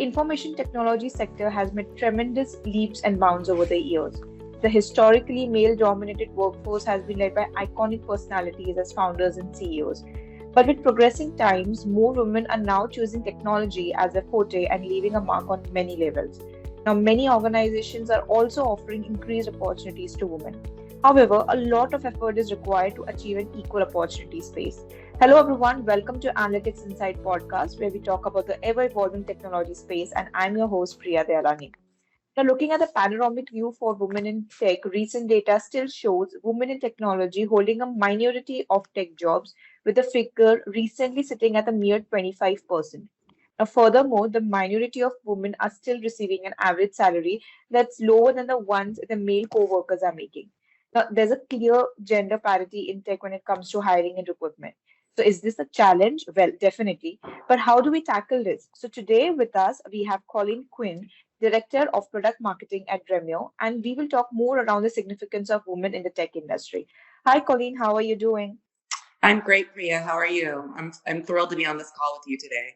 The information technology sector has made tremendous leaps and bounds over the years. The historically male dominated workforce has been led by iconic personalities as founders and CEOs. But with progressing times, more women are now choosing technology as a forte and leaving a mark on many levels. Now, many organizations are also offering increased opportunities to women. However, a lot of effort is required to achieve an equal opportunity space. Hello, everyone. Welcome to Analytics Insight podcast, where we talk about the ever evolving technology space. And I'm your host, Priya Dialani. Now, looking at the panoramic view for women in tech, recent data still shows women in technology holding a minority of tech jobs, with the figure recently sitting at a mere 25%. Now, furthermore, the minority of women are still receiving an average salary that's lower than the ones the male co-workers are making. Now, there's a clear gender parity in tech when it comes to hiring and recruitment. So, is this a challenge? Well, definitely. But how do we tackle this? So, today with us, we have Colleen Quinn, Director of Product Marketing at Dremio, and we will talk more around the significance of women in the tech industry. Hi, Colleen, how are you doing? I'm great, Priya. How are you? I'm thrilled to be on this call with you today.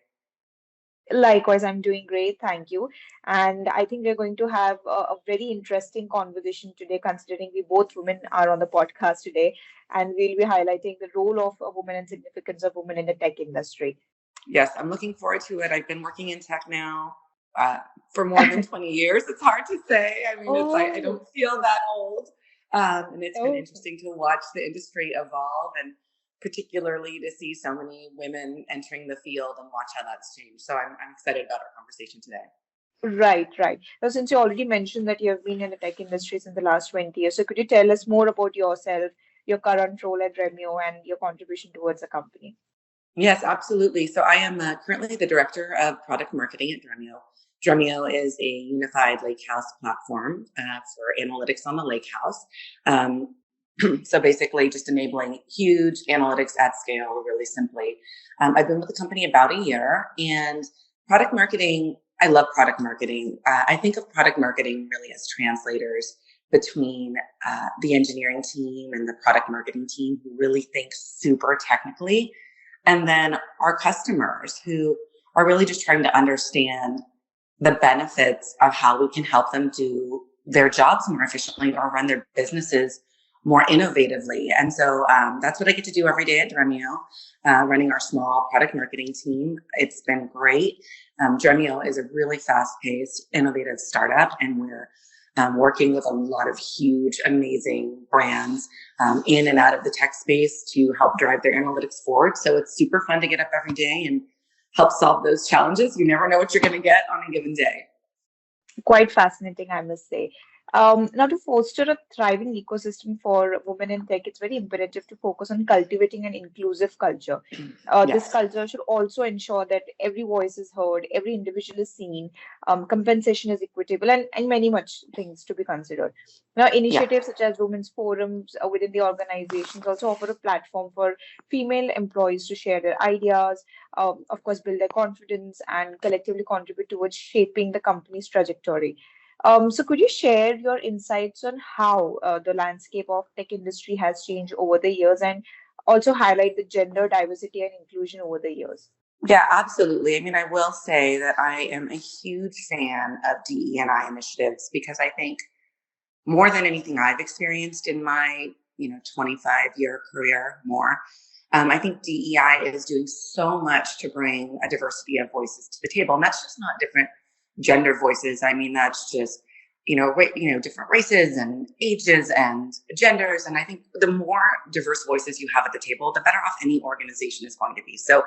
Likewise, I'm doing great, thank you. And I think we're going to have a very interesting conversation today, considering we both women are on the podcast today, and we'll be highlighting the role of a woman and significance of women in the tech industry. Yes, I'm looking forward to it. I've been working in tech now uh, for more than 20 years. It's hard to say. I mean, it's like I Oh, don't feel that old. And it's been okay. interesting to watch the industry evolve and particularly to see so many women entering the field and watch how that's changed. So I'm excited about our conversation today. Right, right. Now, since you already mentioned that you have been in the tech industry since the last 20 years, so could you tell us more about yourself, your current role at Dremio, and your contribution towards the company? Yes, absolutely. So I am currently the director of product marketing at Dremio. Dremio is a unified lakehouse platform for analytics on the lakehouse. Um, so basically just enabling huge analytics at scale, really simply. I've been with the company about a year, and product marketing, I love product marketing. I think of product marketing really as translators between the engineering team and the product marketing team who really think super technically, and then our customers who are really just trying to understand the benefits of how we can help them do their jobs more efficiently or run their businesses more innovatively. And so that's what I get to do every day at Dremio, running our small product marketing team. It's been great. Dremio is a really fast-paced, innovative startup, and we're working with a lot of huge, amazing brands in and out of the tech space to help drive their analytics forward. So it's super fun to get up every day and help solve those challenges. You never know what you're going to get on a given day. Quite fascinating, I must say. Now, to foster a thriving ecosystem for women in tech, it's very imperative to focus on cultivating an inclusive culture. This Yes. culture should also ensure that every voice is heard, every individual is seen, compensation is equitable, and many much things to be considered. Now, Yeah. initiatives such as women's forums within the organizations also offer a platform for female employees to share their ideas, of course, build their confidence, and collectively contribute towards shaping the company's trajectory. So could you share your insights on how the landscape of tech industry has changed over the years and also highlight the gender diversity and inclusion over the years? Yeah, absolutely. I mean, I will say that I am a huge fan of DE&I initiatives because I think more than anything I've experienced in my 25-year career more, I think DEI is doing so much to bring a diversity of voices to the table. And that's just not different gender voices. I mean, that's just, different races and ages and genders. And I think the more diverse voices you have at the table, the better off any organization is going to be. So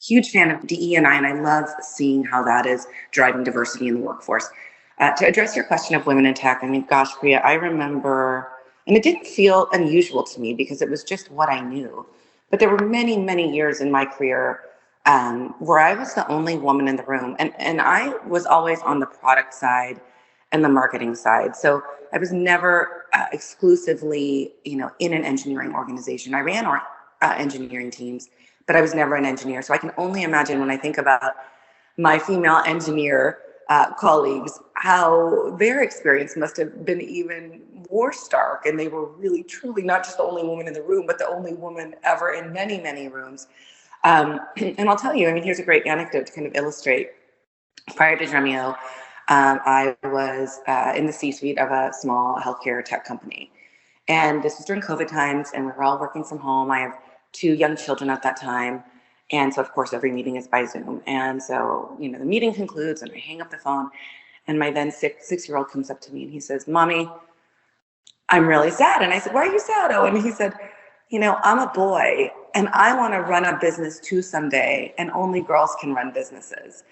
huge fan of DE&I, and I love seeing how that is driving diversity in the workforce. To address your question of women in tech, I mean, gosh, Priya, I remember, and it didn't feel unusual to me because it was just what I knew. But there were many, many years in my career where I was the only woman in the room. And I was always on the product side and the marketing side. So I was never exclusively, in an engineering organization. I ran our engineering teams, but I was never an engineer. So I can only imagine when I think about my female engineer colleagues, how their experience must have been even more stark. And they were really, truly not just the only woman in the room, but the only woman ever in many, many rooms. And I'll tell you, I mean, here's a great anecdote to kind of illustrate. Prior to Dremio, I was in the C-suite of a small healthcare tech company. And this was during COVID times, and we were all working from home. I have two young children at that time. And so, of course, every meeting is by Zoom. And so, the meeting concludes, and I hang up the phone. And my then six-year-old comes up to me and he says, "Mommy, I'm really sad." And I said, "Why are you sad?" Oh, and he said, "I'm a boy and I want to run a business too someday, and only girls can run businesses."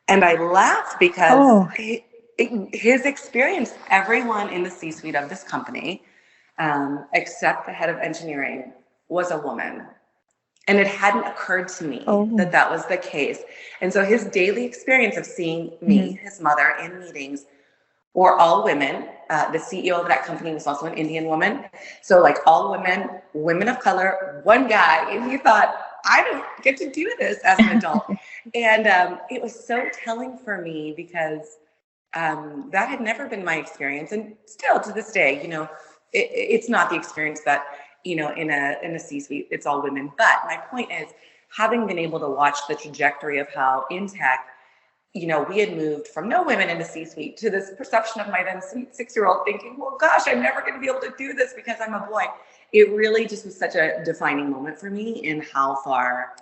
And I laughed because Oh, his experience, everyone in the C-suite of this company, except the head of engineering, was a woman. And it hadn't occurred to me that oh. that was the case. And so his daily experience of seeing me, Mhm. his mother, in meetings were all women. The CEO of that company was also an Indian woman. So, like, all women, women of color, one guy. And he thought, I don't get to do this as an adult. And it was so telling for me because that had never been my experience. And still to this day, it's not the experience that, in a C-suite, it's all women. But my point is, having been able to watch the trajectory of how in tech, we had moved from no women in the C-suite to this perception of my then 6-year-old thinking, well, gosh, I'm never going to be able to do this because I'm a boy. It really just was such a defining moment for me in how far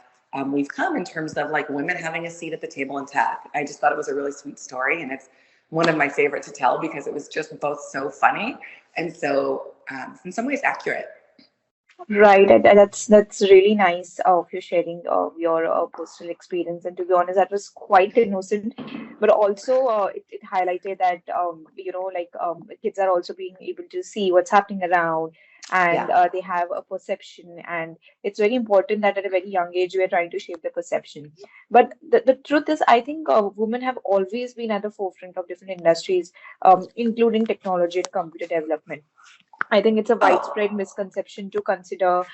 we've come in terms of like women having a seat at the table in tech. I just thought it was a really sweet story, and it's one of my favorite to tell because it was just both so funny and so, in some ways, accurate. Right, that's really nice of you sharing your personal experience. And to be honest, that was quite innocent, but also it highlighted that like kids are also being able to see what's happening around, and Yeah. they have a perception, and it's very important that at a very young age we are trying to shape the perception. But the truth is, I think women have always been at the forefront of different industries, including technology and computer development. I think it's a widespread Oh, misconception to consider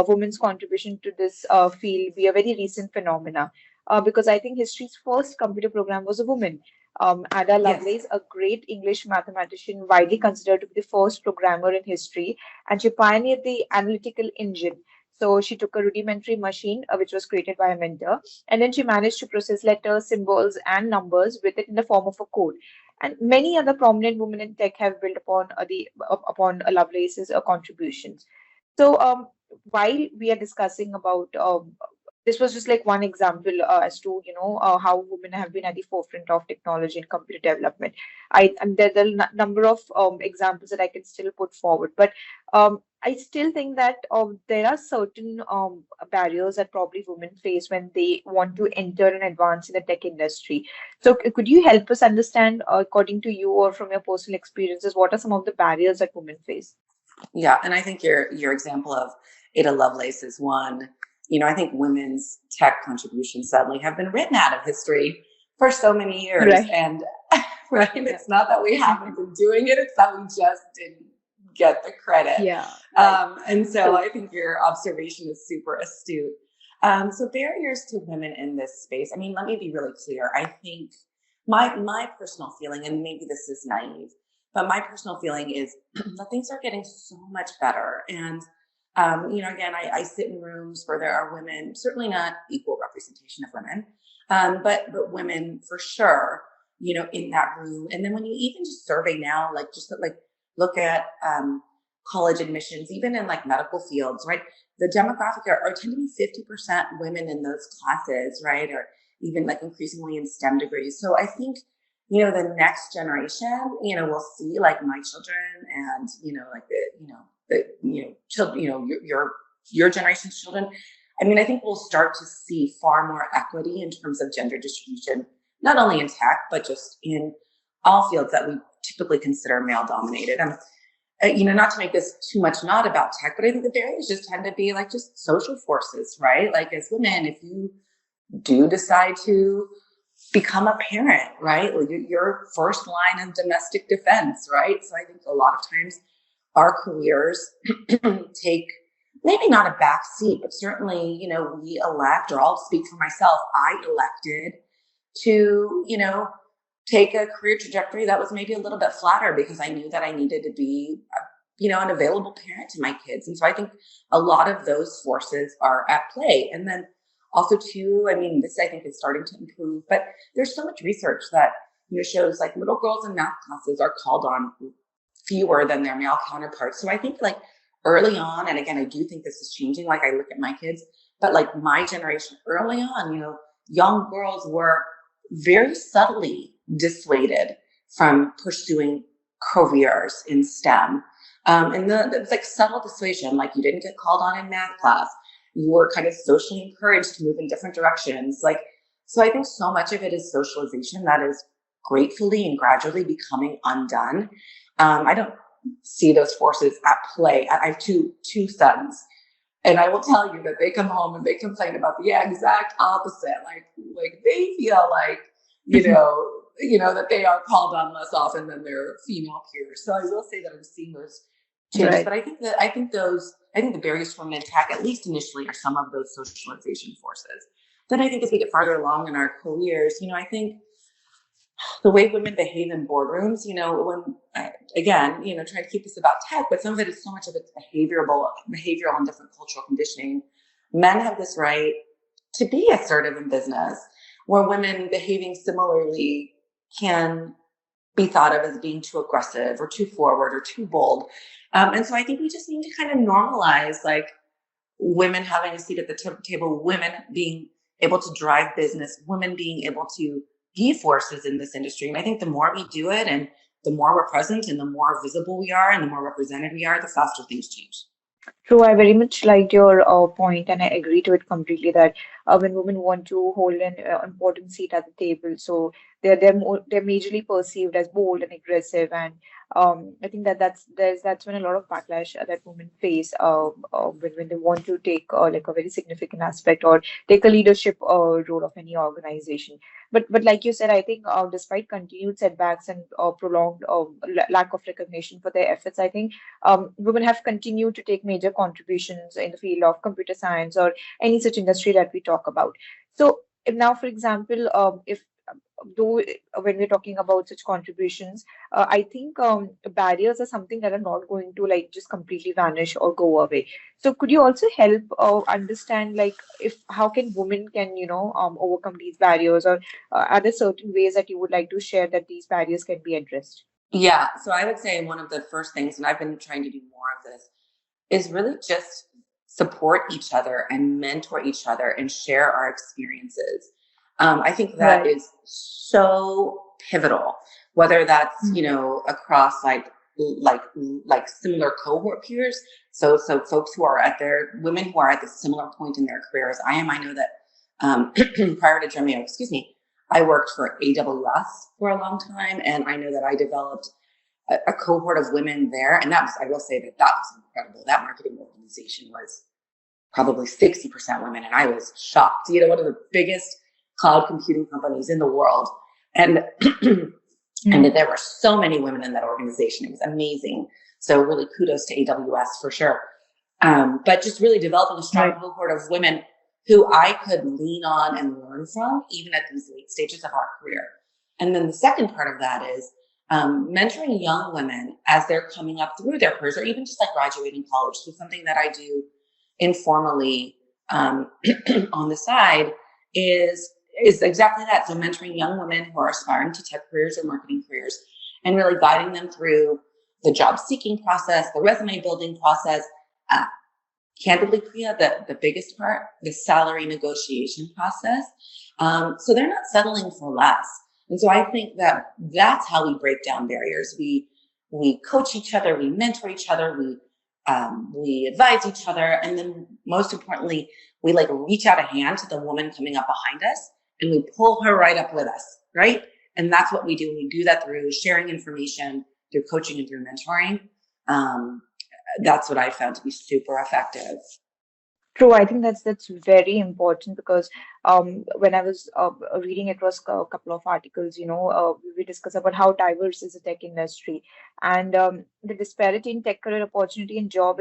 women's contribution to this field be a very recent phenomena, because I think history's first computer program was a woman. Ada yes. Lovelace, a great English mathematician, widely considered to be the first programmer in history, and she pioneered the analytical engine. So she took a rudimentary machine, which was created by a mentor, and then she managed to process letters, symbols, and numbers with it in the form of a code. And many other prominent women in tech have built upon upon Lovelace's contributions. So while we are discussing about this was just like one example as to how women have been at the forefront of technology and computer development. And there are a number of examples that I can still put forward, but I still think that there are certain barriers that probably women face when they want to enter and advance in the tech industry. So, could you help us understand, according to you or from your personal experiences, what are some of the barriers that women face? Yeah, and I think your example of Ada Lovelace is one. I think women's tech contributions sadly have been written out of history for so many years, Right. and right, it's not that we haven't been doing it; it's that we just didn't get the credit. Yeah, right. And so I think your observation is super astute. So barriers to women in this space. I mean, let me be really clear. I think my personal feeling, and maybe this is naive, but my personal feeling is that things are getting so much better. And again, I sit in rooms where there are women, certainly not equal representation of women, but women for sure, in that room. And then when you even just survey now, like just like look at college admissions, even in like medical fields, right? The demographic are tend to be 50% women in those classes, right? Or even like increasingly in STEM degrees. So I think, the next generation, will see like my children and, like children, your generation's children. I mean, I think we'll start to see far more equity in terms of gender distribution, not only in tech, but just in all fields that we typically consider male dominated. And not to make this too much not about tech, but I think the barriers just tend to be like just social forces, right? Like as women, if you do decide to become a parent, right? Well, your first line of domestic defense, right? So I think a lot of times our careers take maybe not a back seat, but certainly, we elect, or I'll speak for myself, I elected to, take a career trajectory that was maybe a little bit flatter because I knew that I needed to be, an available parent to my kids. And so I think a lot of those forces are at play. And then Also, too, I mean, this I think is starting to improve, but there's so much research that shows like little girls in math classes are called on fewer than their male counterparts. So I think like early on, and again, I do think this is changing. Like I look at my kids, but like my generation early on, young girls were very subtly dissuaded from pursuing careers in STEM. And it's like subtle dissuasion, like you didn't get called on in math class. You were kind of socially encouraged to move in different directions. Like, so I think so much of it is socialization that is gratefully and gradually becoming undone. I don't see those forces at play. I have two sons, and I will tell you that they come home and they complain about the exact opposite. Like they feel like, that they are called on less often than their female peers. So I will say that I'm seeing those changes, Right. but I think the barriers for men tech, at least initially, are some of those socialization forces. Then I think as we get farther along in our careers, I think the way women behave in boardrooms, when again, trying to keep this about tech, but some of it is so much of it's behavioral and different cultural conditioning. Men have this right to be assertive in business, where women behaving similarly can be thought of as being too aggressive or too forward or too bold. And so I think we just need to kind of normalize like women having a seat at the table, women being able to drive business, women being able to be forces in this industry. And I think the more we do it and the more we're present and the more visible we are and the more represented we are, the faster things change. True, I very much liked your point, and I agree to it completely that when women want to hold an important seat at the table, so they're majorly perceived as bold and aggressive, and I think that's when a lot of backlash that women face when they want to take like a very significant aspect or take a leadership role of any organization. But like you said, I think despite continued setbacks and prolonged lack of recognition for their efforts, I think women have continued to take major contributions in the field of computer science or any such industry that we talk about. So if now, for example, if though when we're talking about such contributions, I think barriers are something that are not going to like just completely vanish or go away. So could you also help understand like if how can women can overcome these barriers, or are there certain ways that you would like to share that these barriers can be addressed? Yeah. So I would say one of the first things, and I've been trying to do more of this, is really just support each other and mentor each other and share our experiences. I think that Right. is so pivotal, whether that's, across like similar cohort peers. So folks who are women who are at the similar point in their careers. I am. I know that prior to Dremio, I worked for AWS for a long time, and I know that I developed a cohort of women there. And I will say that was incredible. That marketing organization was probably 60% women. And I was shocked, one of the biggest cloud computing companies in the world. And, and there were so many women in that organization. It was amazing. So really kudos to AWS for sure. But just really developing a strong cohort of women who I could lean on and learn from, even at these late stages of our career. And then the second part of that is mentoring young women as they're coming up through their careers, or even just like graduating college. So something that I do informally on the side is exactly that. So mentoring young women who are aspiring to tech careers or marketing careers, and really guiding them through the job seeking process, the resume building process. Candidly, Priya, the biggest part, the salary negotiation process. So they're not settling for less. And so I think that that's how we break down barriers. We coach each other, we mentor each other, we advise each other, and then most importantly, we like reach out a hand to the woman coming up behind us, and we pull her right up with us, right? And that's what we do. We do that through sharing information, through coaching, and through mentoring. That's what I found to be super effective. True, I think that's very important because when I was reading across a couple of articles, we discuss about how diverse is the tech industry, and the disparity in tech career opportunity and job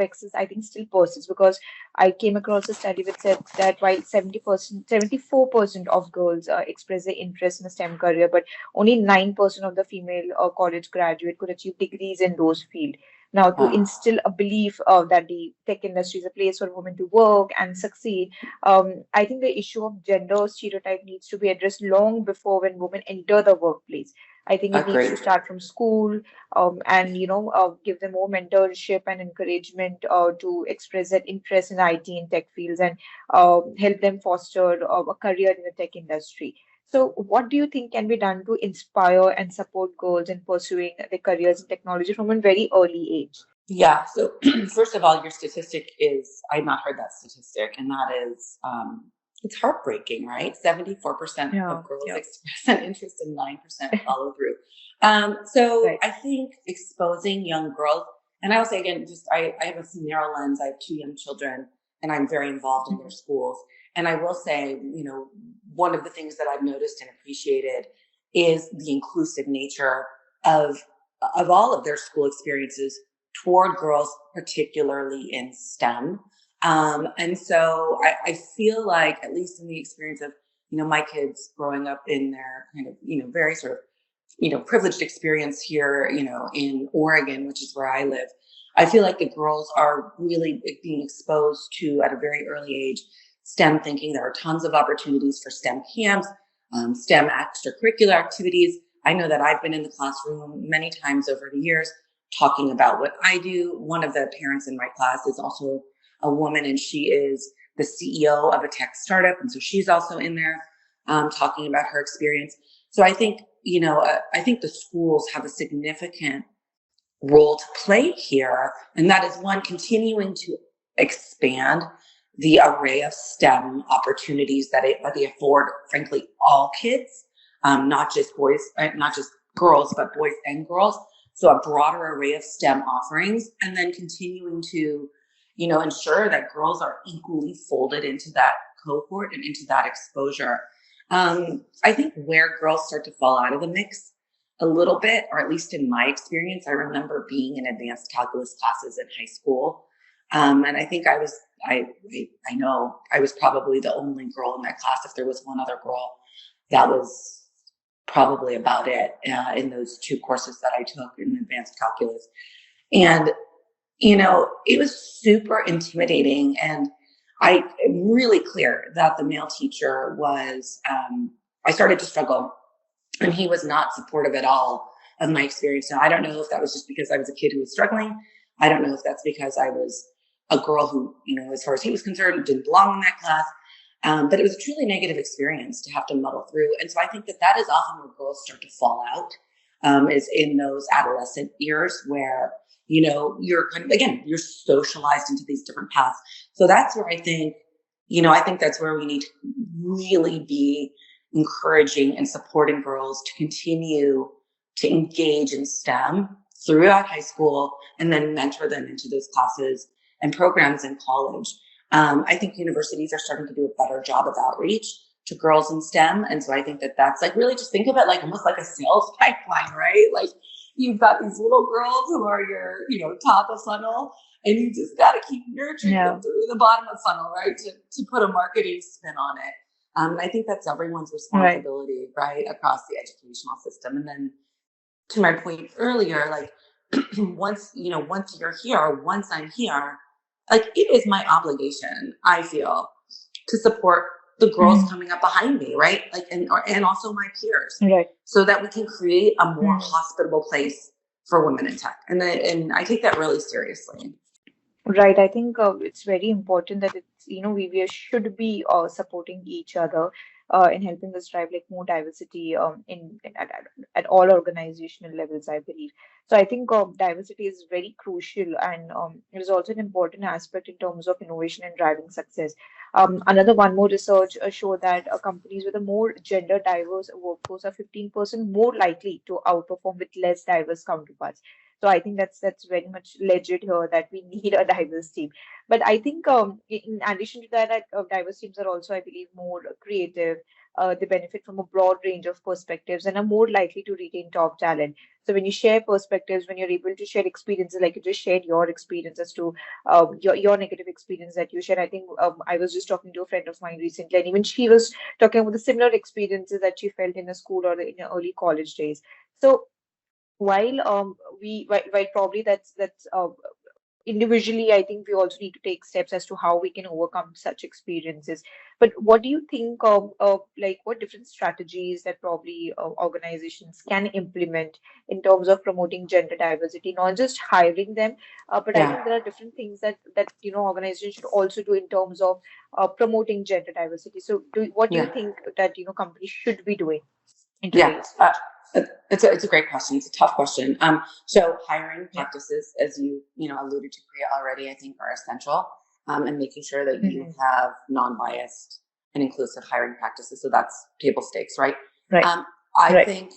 access, I think, still persists because I came across a study which said that while 70%, 74% of girls express their interest in a STEM career, but only 9% of the female college graduate could achieve degrees in those fields. Now, to Uh, instill a belief that the tech industry is a place for women to work and succeed, I think the issue of gender stereotype needs to be addressed long before when women enter the workplace. I think it needs to Agreed. start from school, and give them more mentorship and encouragement to express their interest in IT and tech fields, and help them foster a career in the tech industry. So, what do you think can be done to inspire and support girls in pursuing their careers in technology from a very early age? Yeah. So first of all, your statistic is, I've not heard that statistic, and that is, it's heartbreaking, right? 74% of Yeah, girls yeah, express an interest and 9% follow through. So right. I think exposing young girls, and I will say again, just I have a narrow lens. I have two young children, and I'm very involved in their Mhm. schools. And I will say, one of the things that I've noticed and appreciated is the inclusive nature of all of their school experiences toward girls, particularly in STEM. And so I feel like, at least in the experience of, my kids growing up in their kind of, very sort of, privileged experience here, in Oregon, which is where I live, I feel like the girls are really being exposed to, at a very early age, STEM thinking. There are tons of opportunities for STEM camps, STEM extracurricular activities. I know that I've been in the classroom many times over the years talking about what I do. One of the parents in my class is also a woman, and she is the CEO of a tech startup. And so she's also in there talking about her experience. So I think, I think the schools have a significant role to play here. And that is one, continuing to expand the array of STEM opportunities that they afford, frankly, all kids, not just boys, not just girls, but boys and girls. So a broader array of STEM offerings, and then continuing to, ensure that girls are equally folded into that cohort and into that exposure. I think where girls start to fall out of the mix a little bit, or at least in my experience, I remember being in advanced calculus classes in high school. And I think I know I was probably the only girl in that class. If there was one other girl, that was probably about it in those two courses that I took in advanced calculus. And, it was super intimidating. And I am really clear that the male teacher was, I started to struggle, and he was not supportive at all of my experience. Now, I don't know if that was just because I was a kid who was struggling. I don't know if that's because I was a girl who, as far as he was concerned, didn't belong in that class. But it was a truly negative experience to have to muddle through. And so I think that is often where girls start to fall out, is in those adolescent years where, you're kind of, again, you're socialized into these different paths. So that's where I think, I think that's where we need to really be encouraging and supporting girls to continue to engage in STEM throughout high school, and then mentor them into those classes and programs in college. I think universities are starting to do a better job of outreach to girls in STEM. And so I think that's like, really just think of it like almost like a sales pipeline, right? Like, you've got these little girls who are your, top of funnel, and you just got to keep nurturing them Yeah, through the bottom of funnel, right? To put a marketing spin on it. And I think that's everyone's right. responsibility, right, across the educational system. And then, to my point earlier, like, once you're here, once I'm here, like, it is my obligation, I feel, to support the girls Mhm. coming up behind me, right? Like, and also my peers, Right. so that we can create a more Mhm. hospitable place for women in tech. And I take that really seriously. Right. I think it's very important that we should be supporting each other in helping us drive like more diversity at all organizational levels, I believe. So I think diversity is very crucial, and it is also an important aspect in terms of innovation and driving success. Another one more research show that companies with a more gender diverse workforce are 15% more likely to outperform with less diverse counterparts. So I think that's very much legit here that we need a diverse team. But I think in addition to that, diverse teams are also, I believe, more creative. They benefit from a broad range of perspectives and are more likely to retain top talent. So when you share perspectives, when you're able to share experiences, like you just shared your experiences to your negative experience that you shared. I think I was just talking to a friend of mine recently, and even she was talking about the similar experiences that she felt in a school or in her early college days. So while probably that's individually, I think we also need to take steps as to how we can overcome such experiences. But what do you think of like what different strategies that probably organizations can implement in terms of promoting gender diversity, not just hiring them, but I Yeah. think there are different things that organizations should also do in terms of promoting gender diversity. So, what do you Yeah. think that companies should be doing in Yeah. today's? It's a great question. It's a tough question. So hiring Yeah. practices, as you alluded to, Priya, already, I think are essential. And making sure that you Mhm. have non-biased and inclusive hiring practices. So that's table stakes, right? Right. I Right. think,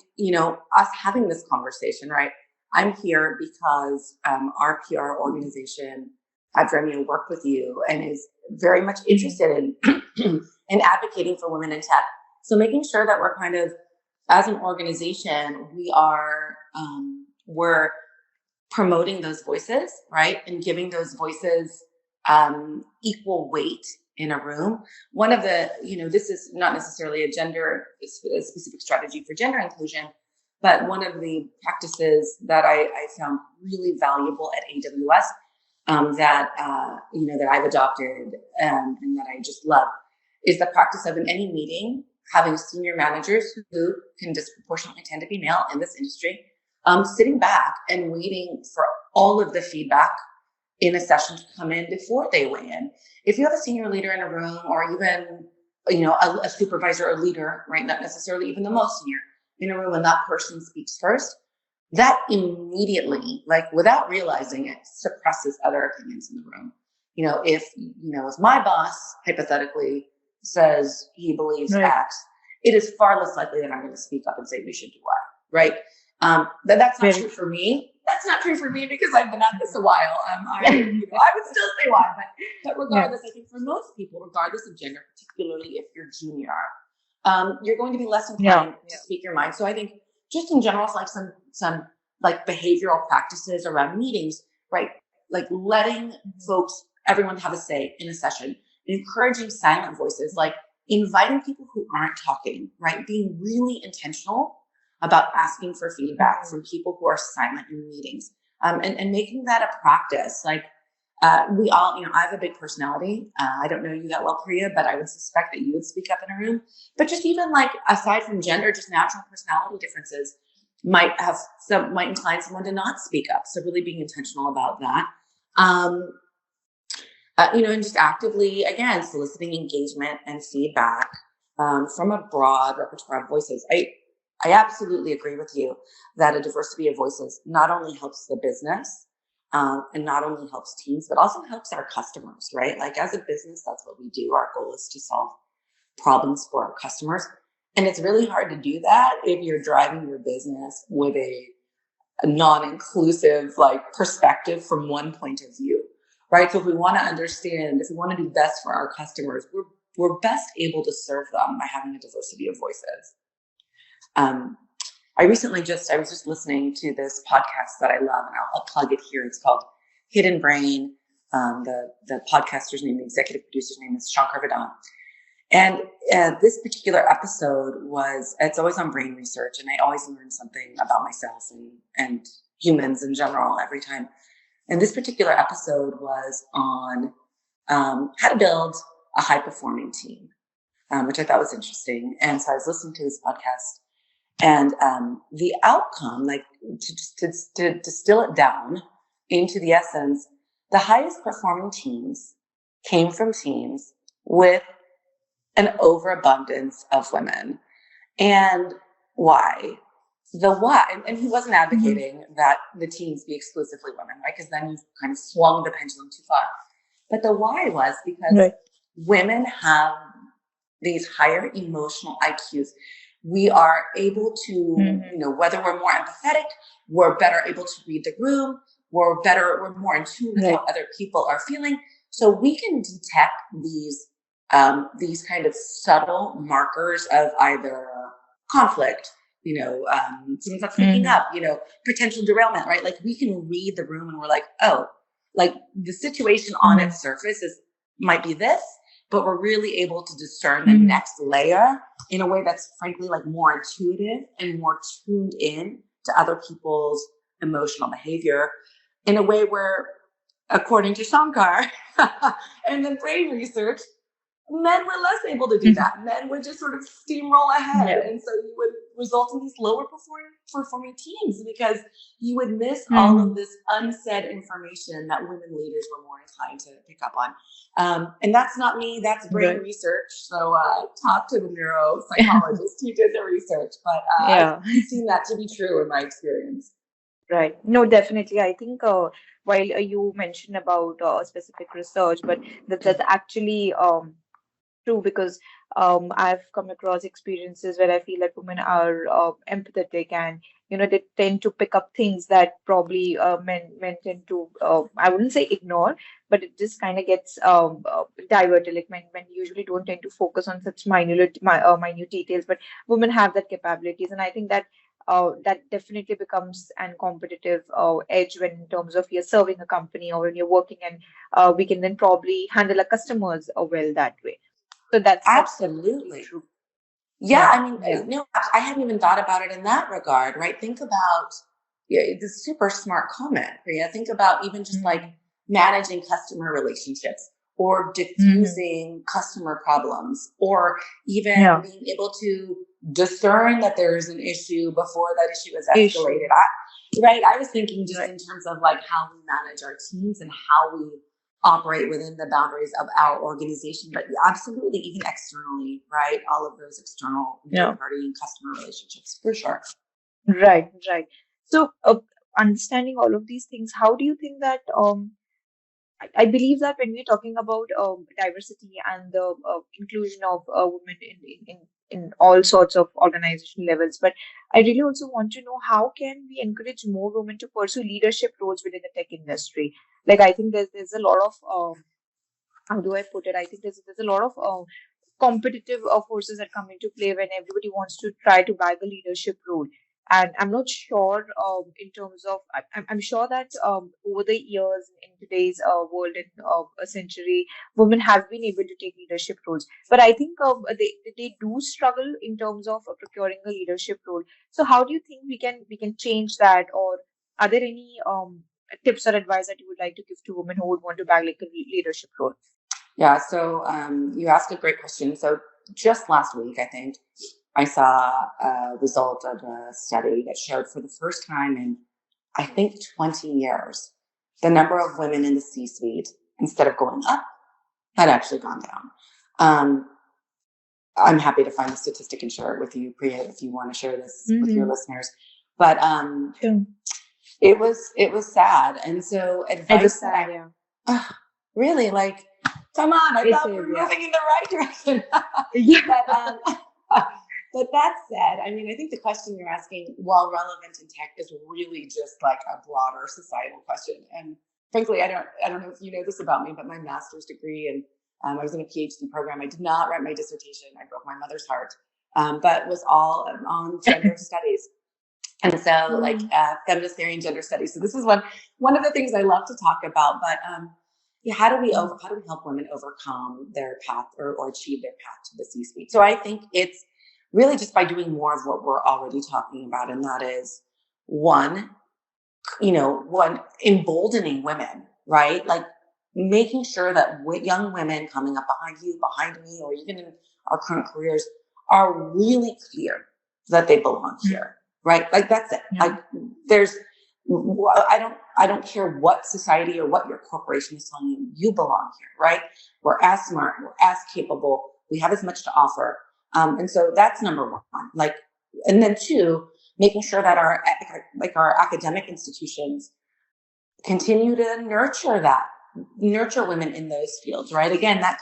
us having this conversation, right? I'm here because our PR organization at Dremio worked with you and is very much interested in in advocating for women in tech. So making sure that we're kind of, as an organization, we're promoting those voices, right? And giving those voices equal weight in a room. One of the, this is not necessarily a specific strategy for gender inclusion, but one of the practices that I found really valuable at AWS that I've adopted and that I just love is the practice of, in any meeting, having senior managers who can disproportionately tend to be male in this industry, sitting back and waiting for all of the feedback in a session to come in before they weigh in. If you have a senior leader in a room, or even a supervisor or leader, right, not necessarily even the most senior, in a room, and that person speaks first, that immediately, like without realizing it, suppresses other opinions in the room. If my boss hypothetically says he believes Right. X, it is far less likely that I'm going to speak up and say we should do Y, right? That's not Very true true. for me. That's not true for me because I've been at this a while. I would still say Y, but Yeah. regardless, I think for most people, regardless of gender, particularly if you're junior, you're going to be less Yeah. inclined to speak your mind. So I think just in general, it's like some like behavioral practices around meetings, right? Like letting everyone have a say in a session, encouraging silent voices, like inviting people who aren't talking, right? Being really intentional about asking for feedback from people who are silent in meetings, and making that a practice. Like we all, I have a big personality. I don't know you that well, Priya, but I would suspect that you would speak up in a room. But just even like aside from gender, just natural personality differences might incline someone to not speak up. So really being intentional about that. And just actively, again, soliciting engagement and feedback from a broad repertoire of voices. I absolutely agree with you that a diversity of voices not only helps the business and not only helps teams, but also helps our customers, right? Like as a business, that's what we do. Our goal is to solve problems for our customers. And it's really hard to do that if you're driving your business with a non-inclusive like perspective from one point of view, right? So if we want to understand, if we want to do best for our customers, we're best able to serve them by having a diversity of voices. I was just listening to this podcast that I love, and I'll plug it here. It's called Hidden Brain. The podcaster's name, the executive producer's name is Shankar Vedant. And this particular episode it's always on brain research, and I always learn something about myself and humans in general every time. And this particular episode was on how to build a high-performing team, which I thought was interesting. And so I was listening to this podcast, and the outcome, like to distill it down into the essence, the highest performing teams came from teams with an overabundance of women. And why? The why, and he wasn't advocating that the teams be exclusively women, right? Because then you've kind of swung the pendulum too far. But the why was because Right. women have these higher emotional IQs. We are able to, whether we're more empathetic, we're better able to read the room, we're more in tune with how other people are feeling. So we can detect these kind of subtle markers of either conflict, someone's not speaking up, potential derailment, right? Like we can read the room and we're like, oh, like the situation on its surface might be this, but we're really able to discern the next layer in a way that's frankly like more intuitive and more tuned in to other people's emotional behavior in a way where, according to Shankar and then brain research, men were less able to do that. Men would just sort of steamroll ahead. And so you would result in these lower performing teams because you would miss all of this unsaid information that women leaders were more inclined to pick up on. And that's not me, that's brain research. So talk to the neuropsychologist who did the research. But I've seen that to be true in my experience. Right. No, definitely. I think while you mentioned about specific research, but that's actually true because I've come across experiences where I feel that women are empathetic and they tend to pick up things that probably men tend to I wouldn't say ignore, but it just kind of gets diverted. Like men usually don't tend to focus on such minute details, but women have that capabilities, and I think that. That definitely becomes an competitive edge when in terms of you're serving a company or when you're working, and we can then probably handle our customers well that way. So that's absolutely true. Yeah, I mean, no, I hadn't even thought about it in that regard, right? Think about the super smart comment, Priya. Think about even just like managing customer relationships or diffusing customer problems or even being able to discern that there's an issue before that issue is escalated. I was thinking just in terms of like how we manage our teams and how we operate within the boundaries of our organization, but absolutely even externally, right? All of those external third-party and customer relationships, for sure. Right. So, understanding all of these things, how do you think that I believe that when we're talking about diversity and the inclusion of women in all sorts of organizational levels, but I really also want to know how can we encourage more women to pursue leadership roles within the tech industry? Like I think there's a lot of how do I put it? I think there's a lot of competitive forces that come into play when everybody wants to try to bag a leadership role. And I'm not sure in terms of, I'm sure that over the years in today's world in a century, women have been able to take leadership roles. But I think they do struggle in terms of procuring a leadership role. So how do you think we can change that? Or are there any tips or advice that you would like to give to women who would want to bag like a leadership role? Yeah, so you asked a great question. So just last week, I think, I saw a result of a study that showed for the first time in, I think, 20 years, the number of women in the C-suite, instead of going up, had actually gone down. I'm happy to find the statistic and share it with you, Priya, if you want to share this with your listeners. But it was sad. And so advice that really, like, come on, I thought we were moving in the right direction. But that said, I mean, I think the question you're asking, while relevant in tech, is really just like a broader societal question. And frankly, I don't know if you know this about me, but my master's degree and I was in a PhD program. I did not write my dissertation. I broke my mother's heart, but was all on gender studies. And so like feminist theory and gender studies. So this is one of the things I love to talk about, but how do we help women overcome their path or achieve their path to the C-suite? So I think it's really just by doing more of what we're already talking about. And that is one, emboldening women, right? Like making sure that young women coming up behind you, behind me, or even in our current careers are really clear that they belong here, right? Like that's it. Like I don't care what society or what your corporation is telling you, you belong here, right? We're as smart, we're as capable, we have as much to offer. And so that's number one. Like, and then two, making sure that our academic institutions continue to nurture women in those fields, right? Again, that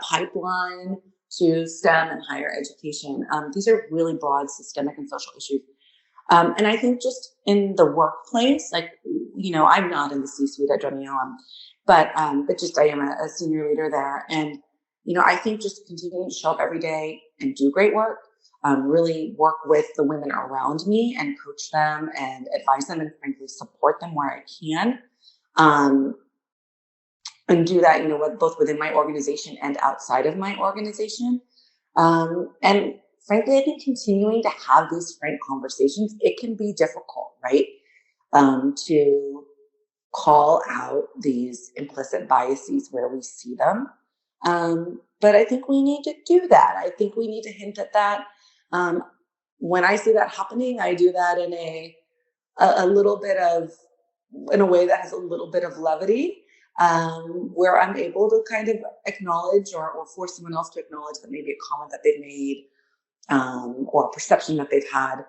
pipeline to STEM and higher education. These are really broad systemic and social issues. And I think just in the workplace, like, I'm not in the C-suite at Dremio, but just I am a senior leader there. And, I think just continuing to show up every day and do great work, really work with the women around me and coach them and advise them and frankly support them where I can. And do that, both within my organization and outside of my organization. And frankly, I think continuing to have these frank conversations, it can be difficult, right? To call out these implicit biases where we see them. But I think we need to do that. I think we need to hint at that. When I see that happening, I do that in a little bit of, in a way that has a little bit of levity, where I'm able to kind of acknowledge or force someone else to acknowledge that maybe a comment that they've made, or a perception that they've had,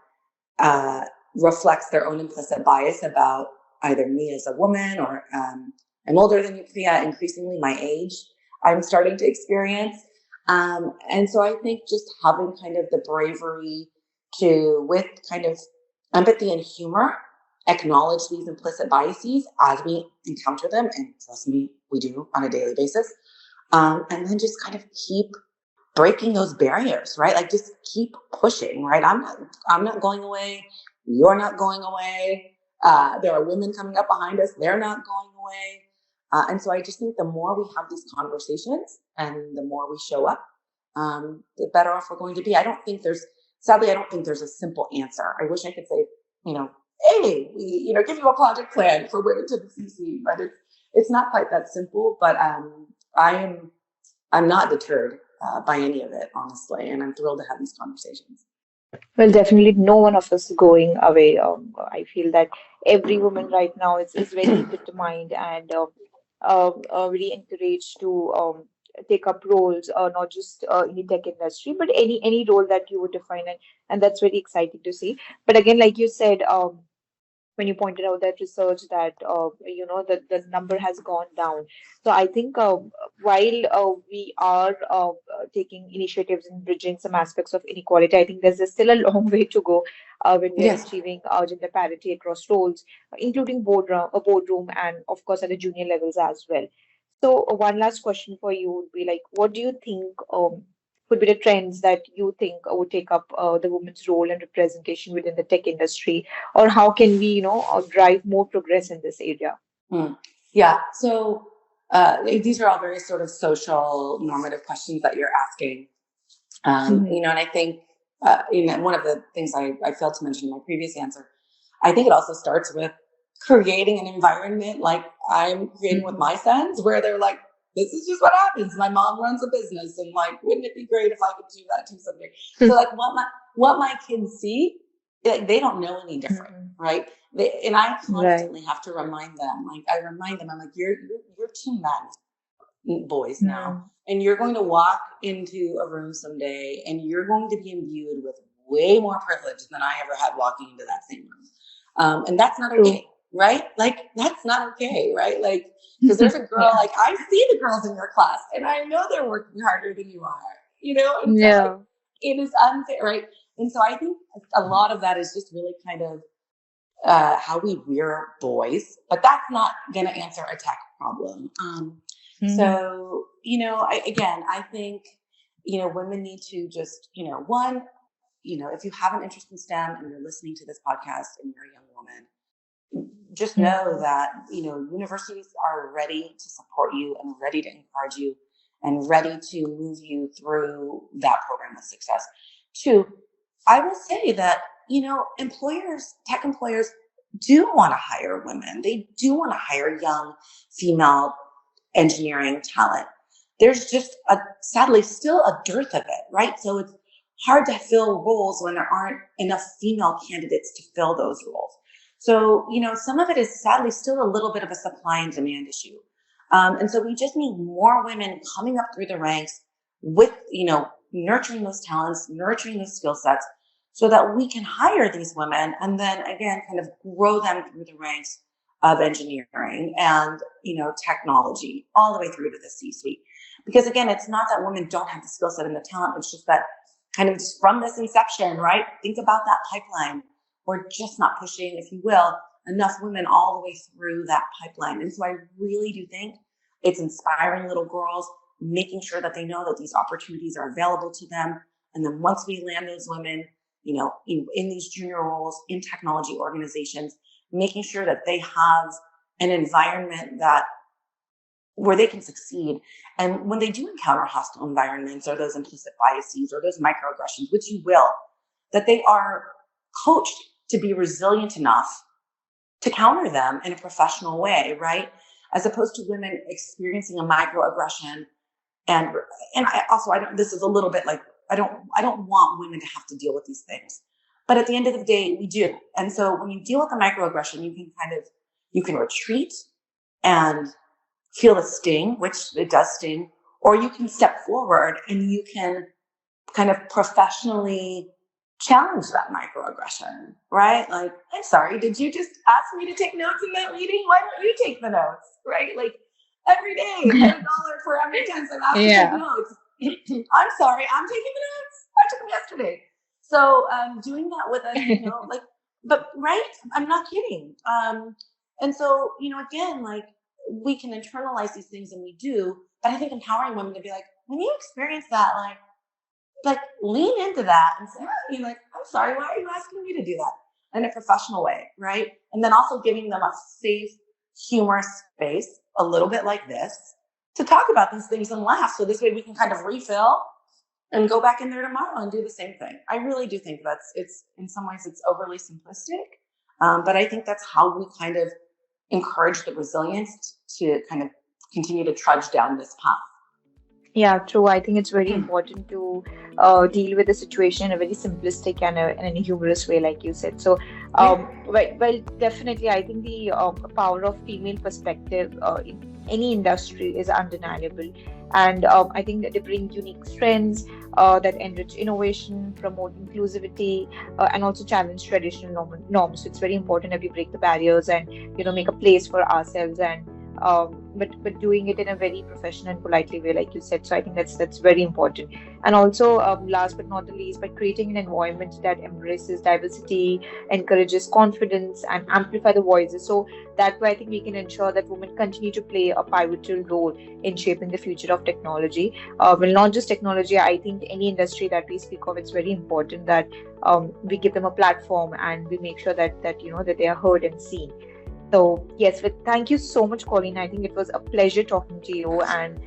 reflects their own implicit bias about either me as a woman, or I'm older than you, Priya, increasingly my age I'm starting to experience. And so I think just having kind of the bravery to, with kind of empathy and humor, acknowledge these implicit biases as we encounter them, and trust me, we do on a daily basis, and then just kind of keep breaking those barriers, right? Like just keep pushing, right? I'm not going away. You're not going away. There are women coming up behind us. They're not going away. And so I just think the more we have these conversations and the more we show up, the better off we're going to be. Sadly, I don't think there's a simple answer. I wish I could say, hey, we, give you a project plan for women to the C-suite, but it's not quite that simple. But I'm not deterred by any of it, honestly, and I'm thrilled to have these conversations. Well, definitely no one of us is going away. I feel that every woman right now is very determined and very encouraged to take up roles, not just in the tech industry, but any role that you would define, and that's very exciting to see. But again, like you said, when you pointed out that research that that the number has gone down. So I think while we are taking initiatives in bridging some aspects of inequality, I think there's still a long way to go when we are Yes. achieving gender parity across roles, including boardroom and of course at the junior levels as well. So one last question for you would be like, what do you think would be the trends that you think would take up the women's role and representation within the tech industry, or how can we, drive more progress in this area? Yeah. So these are all very sort of social normative questions that you're asking. And I think, one of the things I failed to mention in my previous answer, I think it also starts with creating an environment like I'm creating with my sons, where they're like, this is just what happens. My mom runs a business, and like, wouldn't it be great if I could do that too someday? So like what my kids see, like, they don't know any different, right? And I constantly have to remind them. Like I remind them, I'm like, you're two men, boys now, and you're going to walk into a room someday, and you're going to be imbued with way more privilege than I ever had walking into that same room, and that's not okay, right? Like that's not okay, right? Like because there's a girl, like I see the girls in your class, and I know they're working harder than you are, and so like, it is unfair, right? And so I think a lot of that is just really kind of how we rear boys, but that's not going to answer a tech problem. So, I think, women need to just, one, if you have an interest in STEM and you're listening to this podcast and you're a young woman, just know that, universities are ready to support you and ready to encourage you and ready to move you through that program with success. Two, I will say that, tech employers do want to hire women. They do want to hire young female engineering talent. There's just sadly still a dearth of it, right? So it's hard to fill roles when there aren't enough female candidates to fill those roles. So, some of it is sadly still a little bit of a supply and demand issue. And so we just need more women coming up through the ranks with, nurturing those talents, nurturing those skill sets, so that we can hire these women and then again kind of grow them through the ranks of engineering and technology all the way through to the C-suite. Because again, it's not that women don't have the skill set and the talent, it's just that kind of just from this inception, right? Think about that pipeline. We're just not pushing, if you will, enough women all the way through that pipeline. And so I really do think it's inspiring little girls, making sure that they know that these opportunities are available to them. And then once we land those women, in these junior roles in technology organizations, making sure that they have an environment that where they can succeed. And when they do encounter hostile environments or those implicit biases or those microaggressions, which you will, that they are coached to be resilient enough to counter them in a professional way, right? As opposed to women experiencing a microaggression. And I don't, this is a little bit like, I don't want women to have to deal with these things. But at the end of the day, we do. And so when you deal with a microaggression, you can retreat and feel the sting, which it does sting, or you can step forward and you can kind of professionally challenge that microaggression, right? Like, I'm sorry, did you just ask me to take notes in that meeting? Why don't you take the notes, right? Like every day, I get $1 for every 10 I'm asked to take notes. I'm sorry, I'm taking the notes. I took them yesterday. So doing that with us, like, but right, I'm not kidding. And so, again, like we can internalize these things and we do, but I think empowering women to be like, when you experience that, like lean into that and say, I'm sorry, why are you asking me to do that in a professional way, right? And then also giving them a safe, humorous space, a little bit like this, to talk about these things and laugh. So this way we can kind of refill and go back in there tomorrow and do the same thing. I really do think it's in some ways it's overly simplistic, but I think that's how we kind of encourage the resilience to kind of continue to trudge down this path. Yeah, true. I think it's very important to deal with the situation in a very simplistic and in a humorous way, like you said. So, well, definitely, I think the power of female perspective in any industry is undeniable. And I think that they bring unique strengths that enrich innovation, promote inclusivity, and also challenge traditional norms. So it's very important that we break the barriers and make a place for ourselves and but doing it in a very professional and politely way, like you said. So I think that's very important. And also, last but not the least, by creating an environment that embraces diversity, encourages confidence, and amplify the voices. So that way, I think we can ensure that women continue to play a pivotal role in shaping the future of technology. Well, not just technology. I think any industry that we speak of, it's very important that we give them a platform and we make sure that that they are heard and seen. So yes, thank you so much, Colleen. I think it was a pleasure talking to you and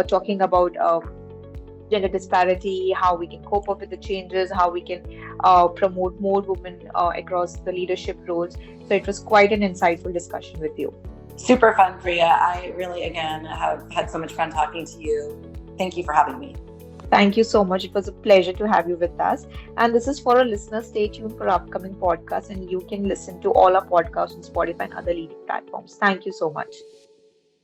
talking about gender disparity, how we can cope up with the changes, how we can promote more women across the leadership roles. So it was quite an insightful discussion with you. Super fun, Priya. I really, again, have had so much fun talking to you. Thank you for having me. Thank you so much. It was a pleasure to have you with us. And this is for our listeners. Stay tuned for upcoming podcasts, and you can listen to all our podcasts on Spotify and other leading platforms. Thank you so much.